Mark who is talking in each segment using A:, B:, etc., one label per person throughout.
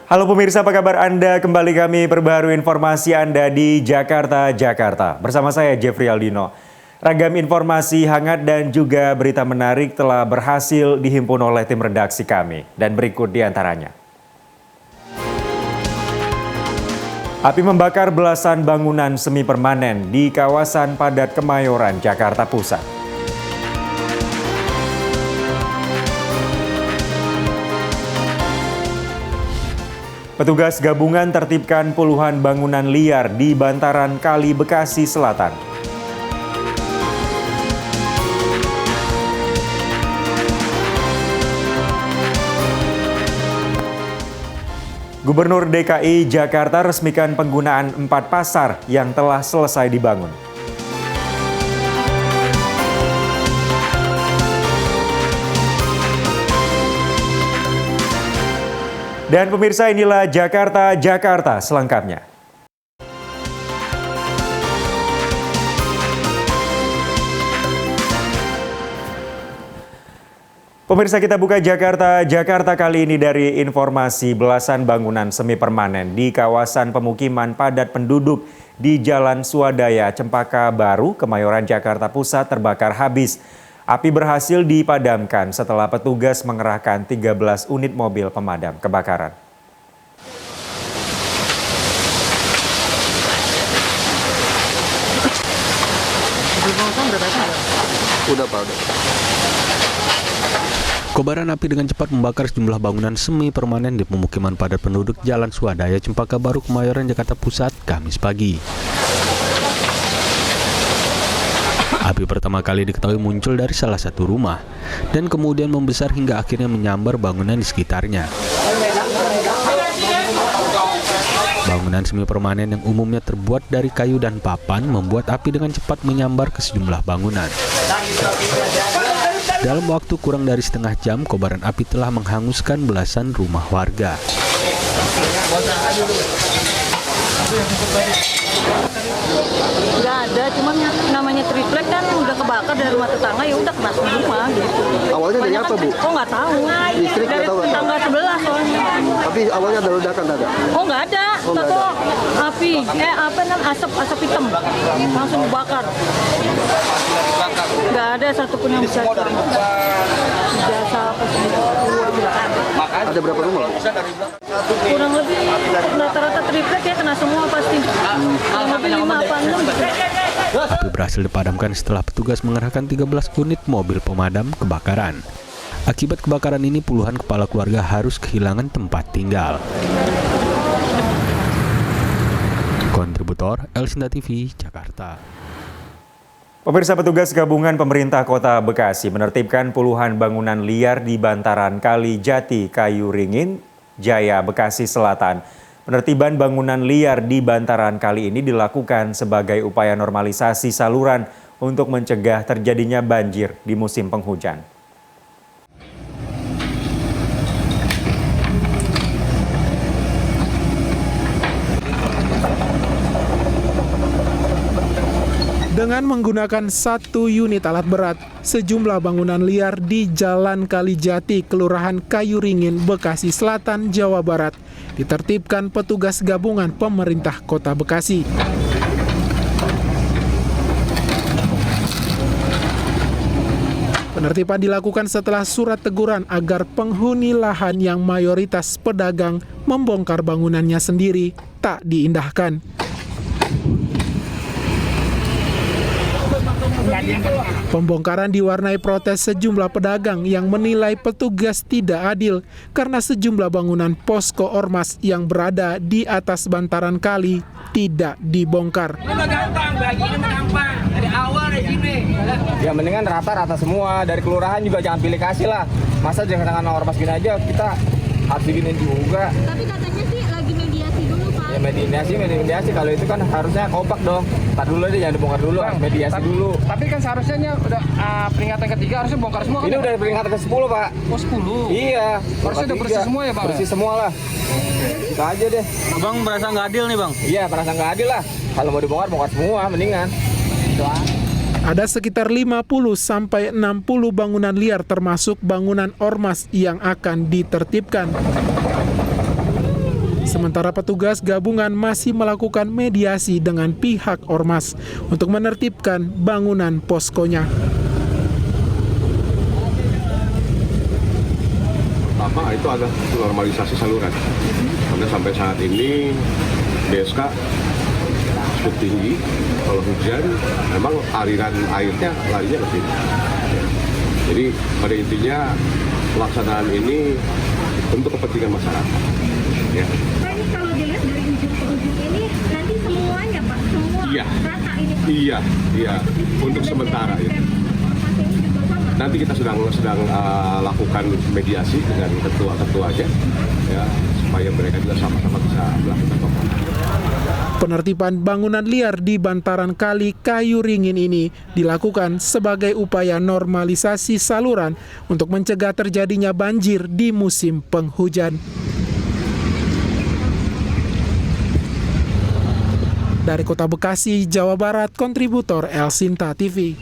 A: Halo pemirsa, apa kabar Anda? Kembali kami perbarui informasi Anda di Jakarta, Jakarta. Bersama saya Jeffrey Aldino. Ragam informasi hangat dan juga berita menarik telah berhasil dihimpun oleh tim redaksi kami. Dan berikut di antaranya. Api membakar belasan bangunan semi permanen di kawasan padat Kemayoran, Jakarta Pusat. Petugas gabungan tertibkan puluhan bangunan liar di bantaran Kali Bekasi Selatan. Gubernur DKI Jakarta resmikan penggunaan 4 pasar yang telah selesai dibangun. Dan pemirsa, inilah Jakarta, Jakarta selengkapnya. Pemirsa, kita buka Jakarta, Jakarta kali ini dari informasi belasan bangunan semi permanen di kawasan pemukiman padat penduduk di Jalan Swadaya, Cempaka Baru, Kemayoran, Jakarta Pusat terbakar habis. Api berhasil dipadamkan setelah petugas mengerahkan 13 unit mobil pemadam kebakaran.
B: Udah. Kobaran api dengan cepat membakar sejumlah bangunan semi permanen di pemukiman padat penduduk Jalan Swadaya, Cempaka Baru, Kemayoran, Jakarta Pusat, Kamis pagi. Api pertama kali diketahui muncul dari salah satu rumah dan kemudian membesar hingga akhirnya menyambar bangunan di sekitarnya. Bangunan semi permanen yang umumnya terbuat dari kayu dan papan membuat api dengan cepat menyambar ke sejumlah bangunan. Dalam waktu kurang dari setengah jam, kobaran api telah menghanguskan belasan rumah warga.
C: Nggak ada, cuman namanya triplek kan udah kebakar dari rumah tetangga, ya udah kena semua gitu.
D: Awalnya dari apa, Bu?
C: Oh nggak tahu.
D: Listrik
C: Dari
D: nggak tahu,
C: tetangga sebelah soalnya.
D: Tapi awalnya ada ledakan ada?
C: Oh nggak ada, tato api, asap hitam, langsung dibakar. Nggak ada satupun yang bisa. Biasa
D: Ada berapa rumah?
C: kurang lebih rata-rata triplek ya kena semua pasti. Kurang lebih 5 apa 6 gitu.
B: Api berhasil dipadamkan setelah petugas mengerahkan 13 unit mobil pemadam kebakaran. Akibat kebakaran ini puluhan kepala keluarga harus kehilangan tempat tinggal. Kontributor Elsinta TV, Jakarta.
A: Pemirsa, petugas gabungan pemerintah Kota Bekasi menertibkan puluhan bangunan liar di bantaran Kali Jati, Kayu Ringin, Jaya, Bekasi Selatan. Penertiban bangunan liar di bantaran kali ini dilakukan sebagai upaya normalisasi saluran untuk mencegah terjadinya banjir di musim penghujan.
E: Dengan menggunakan 1 unit alat berat, sejumlah bangunan liar di Jalan Kalijati, Kelurahan Kayu Ringin, Bekasi Selatan, Jawa Barat, ditertibkan petugas gabungan pemerintah Kota Bekasi. Penertiban dilakukan setelah surat teguran agar penghuni lahan yang mayoritas pedagang membongkar bangunannya sendiri tak diindahkan. Pembongkaran diwarnai protes sejumlah pedagang yang menilai petugas tidak adil karena sejumlah bangunan posko ormas yang berada di atas bantaran kali tidak dibongkar.
F: Dari awal dari sini. Ya mendingan rata-rata semua, dari kelurahan juga jangan pilih kasih lah. Masa jangan ormas gini aja, kita harus diginin juga.
C: Tapi katanya sih lagi mediasi dulu, Pak.
F: Ya mediasi kalau itu kan harusnya kompak dong. Tar dulu deh, jangan dibongkar dulu, mediasi dulu.
G: Tapi kan seharusnya udah peringatan ketiga harusnya bongkar semua kan?
F: Ini udah peringatan ke-10, Pak.
G: Oh 10?
F: Iya.
G: Harusnya udah bersih semua ya, Bang?
F: Bersih semua lah. Itu aja deh.
G: Abang merasa nggak adil nih, Bang?
F: Iya, merasa nggak adil lah. Kalau mau dibongkar, bongkar semua, mendingan. Itu aja.
E: Ada sekitar 50-60 bangunan liar termasuk bangunan ormas yang akan ditertibkan. Sementara petugas gabungan masih melakukan mediasi dengan pihak ormas untuk menertibkan bangunan poskonya.
H: Pertama itu adalah normalisasi saluran. Karena sampai saat ini BSK cukup tinggi. Kalau hujan, memang aliran airnya larinya ke sini. Jadi pada intinya pelaksanaan ini untuk kepentingan masyarakat. Ya.
I: Pak, ini kalau dilihat dari ujung ke ujung ini nanti semuanya Pak, semua rata ini Pak.
H: Iya. Untuk sementara ya. Nanti kita sedang lakukan mediasi dengan ketua-ketuanya, ya, supaya mereka juga sama-sama bisa melakukan pembangunan.
E: Penertiban bangunan liar di bantaran Kali Kayuringin ini dilakukan sebagai upaya normalisasi saluran untuk mencegah terjadinya banjir di musim penghujan. Dari Kota Bekasi, Jawa Barat, kontributor Elsinta TV.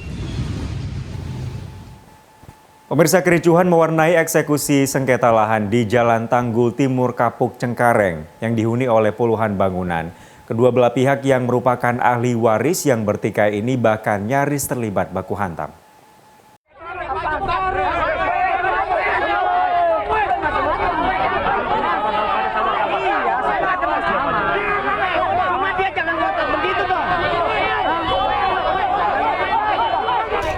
A: Pemirsa, kericuhan mewarnai eksekusi sengketa lahan di Jalan Tanggul Timur Kapuk Cengkareng yang dihuni oleh puluhan bangunan. Kedua belah pihak yang merupakan ahli waris yang bertikai ini bahkan nyaris terlibat baku hantam.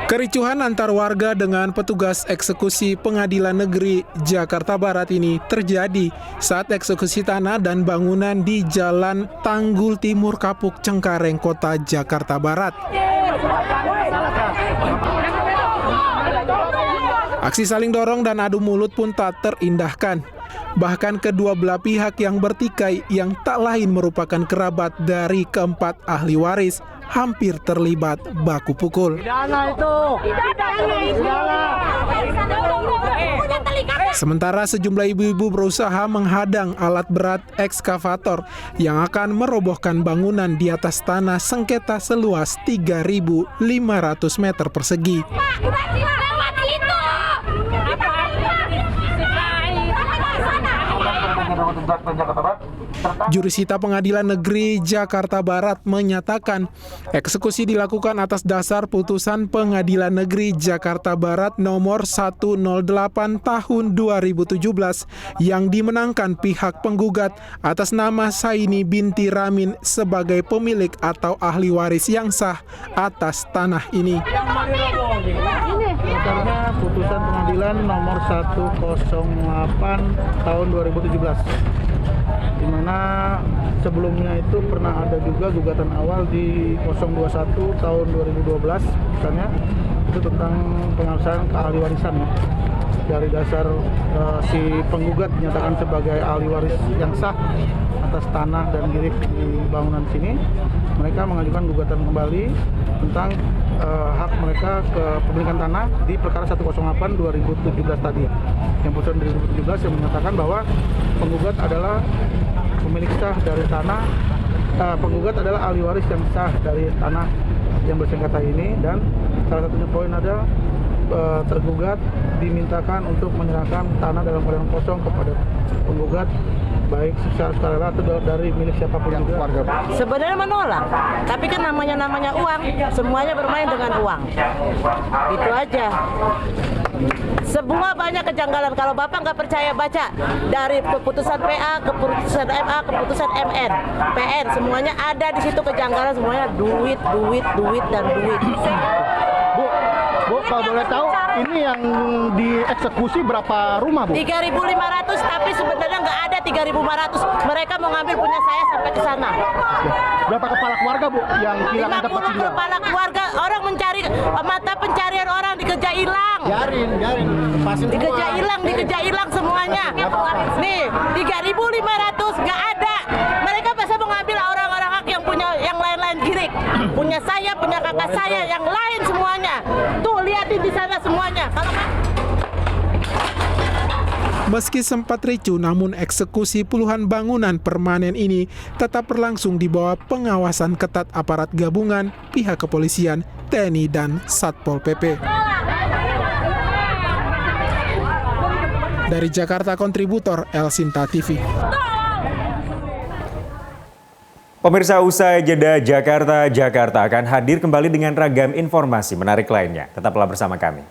E: Kericuhan antar warga dengan petugas eksekusi Pengadilan Negeri Jakarta Barat ini terjadi saat eksekusi tanah dan bangunan di Jalan Tanggul Timur Kapuk Cengkareng, Kota Jakarta Barat. Aksi saling dorong dan adu mulut pun tak terindahkan. Bahkan kedua belah pihak yang bertikai yang tak lain merupakan kerabat dari keempat ahli waris hampir terlibat baku pukul. Sementara sejumlah ibu-ibu berusaha menghadang alat berat ekskavator yang akan merobohkan bangunan di atas tanah sengketa seluas 3.500 meter persegi. Jurusita Pengadilan Negeri Jakarta Barat menyatakan eksekusi dilakukan atas dasar putusan Pengadilan Negeri Jakarta Barat nomor 108 tahun 2017 yang dimenangkan pihak penggugat atas nama Saini binti Ramin sebagai pemilik atau ahli waris yang sah atas tanah ini.
J: Karena putusan pengadilan nomor 108 tahun 2017, di mana sebelumnya itu pernah ada juga gugatan awal di 021 tahun 2012 misalnya, itu tentang pengawasan ahli warisan ya. Dari dasar si penggugat dinyatakan sebagai ahli waris yang sah atas tanah dan girip di bangunan sini, mereka mengajukan gugatan kembali tentang hak mereka ke pemilikan tanah di perkara 108 2017 tadi. Yang putusan 2017 yang menyatakan bahwa penggugat adalah pemilik sah dari tanah, penggugat adalah ahli waris yang sah dari tanah yang bersengketa ini, dan salah satunya poin ada tergugat dimintakan untuk menyerahkan tanah dalam keadaan kosong kepada penggugat, baik secara sukarela atau dari milik siapapun juga.
K: Sebenarnya menolak, tapi kan namanya uang, semuanya bermain dengan uang. Itu aja. Semua banyak kejanggalan. Kalau Bapak nggak percaya, baca dari keputusan PA, keputusan MA, keputusan MN, PN, semuanya ada di situ kejanggalan, semuanya duit, dan duit.
J: Bu, kalau boleh tahu, ini yang dieksekusi berapa rumah, Bu?
K: 3.500, tapi sebenarnya nggak ada 3.500. Mereka mau ngambil punya saya sampai ke sana.
J: Berapa kepala keluarga, Bu, yang kehilangan tempat
K: 50
J: tinggal?
K: kepala keluarga, orang mencari mata pencarian orang dikejar hilang.
J: Garin, lepasin semua.
K: Dikejar hilang semuanya. Nih, 3.500 nggak ada. Mereka pasti mau ngambil orang-orang hak yang punya yang lain-lain girik. Punya saya, punya kakak saya, yang lain semuanya. Tuh, lihatin di sana semuanya. Kalau
E: Meski sempat ricuh, namun eksekusi puluhan bangunan permanen ini tetap berlangsung di bawah pengawasan ketat aparat gabungan, pihak kepolisian, TNI, dan Satpol PP. Dari Jakarta, kontributor Elsinta TV.
A: Pemirsa, usai jeda Jakarta akan hadir kembali dengan ragam informasi menarik lainnya. Tetaplah bersama kami.